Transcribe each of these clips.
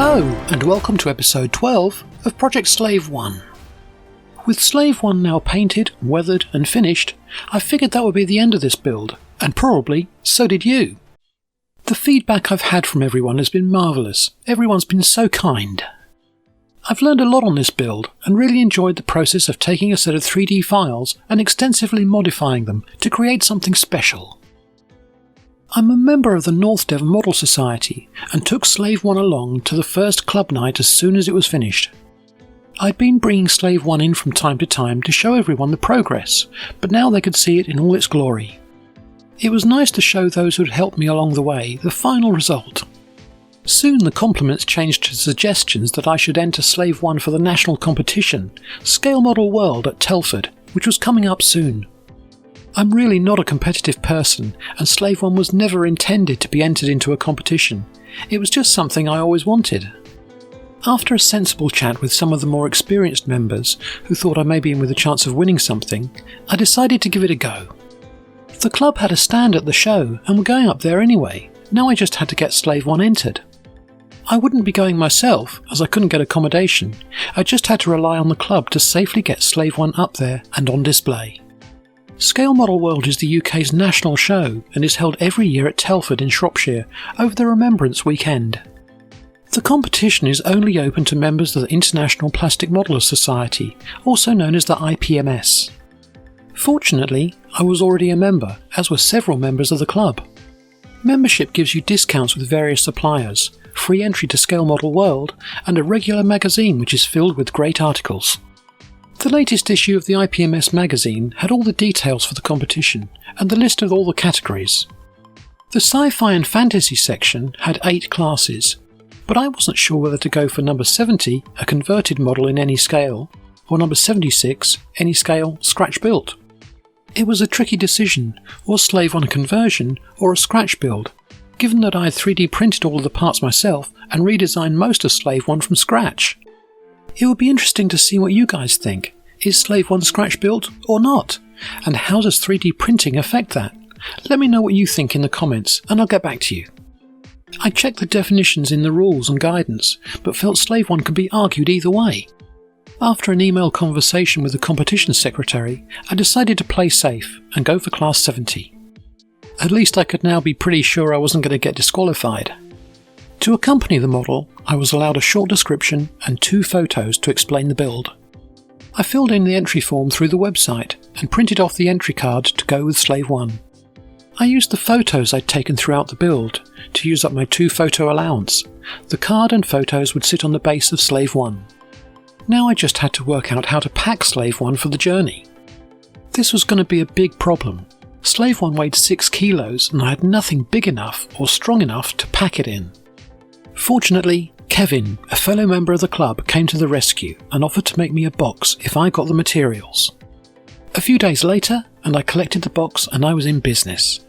Hello, and welcome to episode 12 of Project Slave 1. With Slave 1 now painted, weathered and finished, I figured that would be the end of this build, and probably so did you. The feedback I've had from everyone has been marvellous. Everyone's been so kind. I've learned a lot on this build and really enjoyed the process of taking a set of 3D files and extensively modifying them to create something special. I'm a member of the North Devon Model Society and took Slave 1 along to the first club night as soon as it was finished. I'd been bringing Slave 1 in from time to time to show everyone the progress, but now they could see it in all its glory. It was nice to show those who had helped me along the way the final result. Soon the compliments changed to suggestions that I should enter Slave 1 for the national competition, Scale Model World at Telford, which was coming up soon. I'm really not a competitive person, and Slave 1 was never intended to be entered into a competition. It was just something I always wanted. After a sensible chat with some of the more experienced members, who thought I may be in with a chance of winning something, I decided to give it a go. The club had a stand at the show, and were going up there anyway. Now I just had to get Slave 1 entered. I wouldn't be going myself, as I couldn't get accommodation. I just had to rely on the club to safely get Slave 1 up there and on display. Scale Model World is the UK's national show and is held every year at Telford in Shropshire over the Remembrance Weekend. The competition is only open to members of the International Plastic Modeler Society, also known as the IPMS. Fortunately, I was already a member, as were several members of the club. Membership gives you discounts with various suppliers, free entry to Scale Model World, and a regular magazine which is filled with great articles. The latest issue of the IPMS magazine had all the details for the competition and the list of all the categories. The sci-fi and fantasy section had 8 classes, but I wasn't sure whether to go for number 70, a converted model in any scale, or number 76, any scale, scratch built. It was a tricky decision, was Slave 1 a conversion or a scratch build, given that I had 3D printed all of the parts myself and redesigned most of Slave 1 from scratch. It would be interesting to see what you guys think. Is Slave 1 scratch built or not? And how does 3D printing affect that? Let me know what you think in the comments and I'll get back to you. I checked the definitions in the rules and guidance, but felt Slave 1 could be argued either way. After an email conversation with the competition secretary, I decided to play safe and go for class 70. At least I could now be pretty sure I wasn't going to get disqualified. To accompany the model, I was allowed a short description and 2 photos to explain the build. I filled in the entry form through the website and printed off the entry card to go with Slave 1. I used the photos I'd taken throughout the build to use up my 2 photo allowance. The card and photos would sit on the base of Slave 1. Now I just had to work out how to pack Slave 1 for the journey. This was going to be a big problem. Slave 1 weighed 6 kilos and I had nothing big enough or strong enough to pack it in. Fortunately, Kevin, a fellow member of the club, came to the rescue and offered to make me a box if I got the materials. A few days later, and I collected the box and I was in business.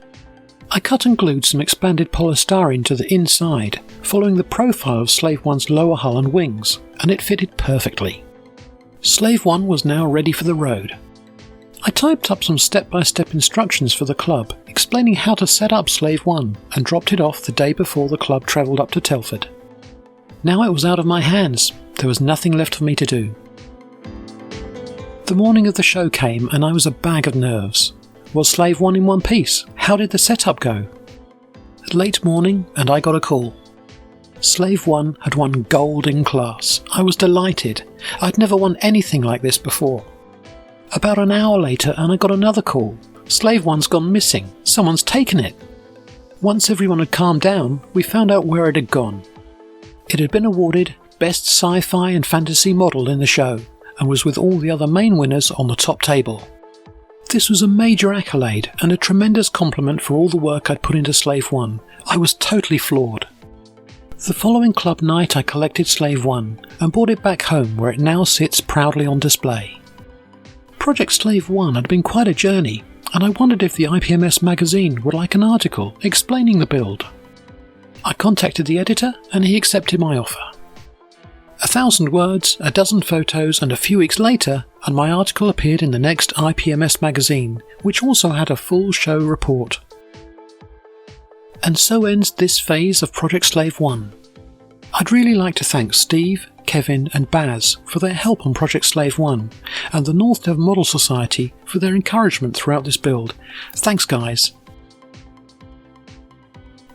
I cut and glued some expanded polystyrene to the inside, following the profile of Slave 1's lower hull and wings, and it fitted perfectly. Slave 1 was now ready for the road. I typed up some step-by-step instructions for the club, explaining how to set up Slave 1, and dropped it off the day before the club travelled up to Telford. Now it was out of my hands. There was nothing left for me to do. The morning of the show came and I was a bag of nerves. Was Slave 1 in one piece? How did the setup go? Late morning and I got a call. Slave 1 had won gold in class. I was delighted. I'd never won anything like this before. About an hour later and I got another call. Slave 1's gone missing. Someone's taken it. Once everyone had calmed down, we found out where it had gone. It had been awarded Best Sci-Fi and Fantasy Model in the show, and was with all the other main winners on the top table. This was a major accolade and a tremendous compliment for all the work I'd put into Slave 1. I was totally floored. The following club night I collected Slave 1 and brought it back home where it now sits proudly on display. Project Slave 1 had been quite a journey, and I wondered if the IPMS magazine would like an article explaining the build. I contacted the editor and he accepted my offer. 1,000 words, a dozen photos, and a few weeks later, and my article appeared in the next IPMS magazine, which also had a full show report. And so ends this phase of Project Slave 1. I'd really like to thank Steve, Kevin and Baz for their help on Project Slave 1, and the North Devon Model Society for their encouragement throughout this build. Thanks guys.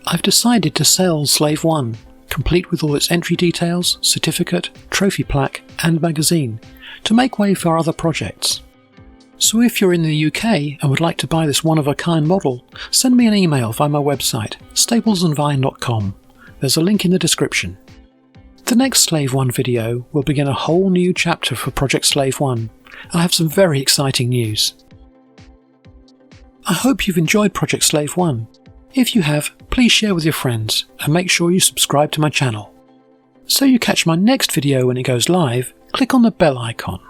I've decided to sell Slave 1, complete with all its entry details, certificate, trophy plaque and magazine, to make way for other projects. So if you're in the UK and would like to buy this one-of-a-kind model, send me an email via my website, staplesandvine.com. There's a link in the description. The next Slave 1 video will begin a whole new chapter for Project Slave 1, and I have some very exciting news. I hope you've enjoyed Project Slave 1. If you have, please share with your friends and make sure you subscribe to my channel. So you catch my next video when it goes live, click on the bell icon.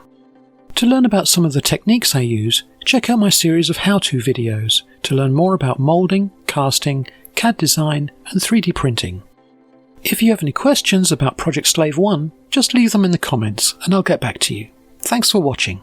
To learn about some of the techniques I use, check out my series of how-to videos to learn more about moulding, casting, CAD design and 3D printing. If you have any questions about Project Slave 1, just leave them in the comments and I'll get back to you. Thanks for watching.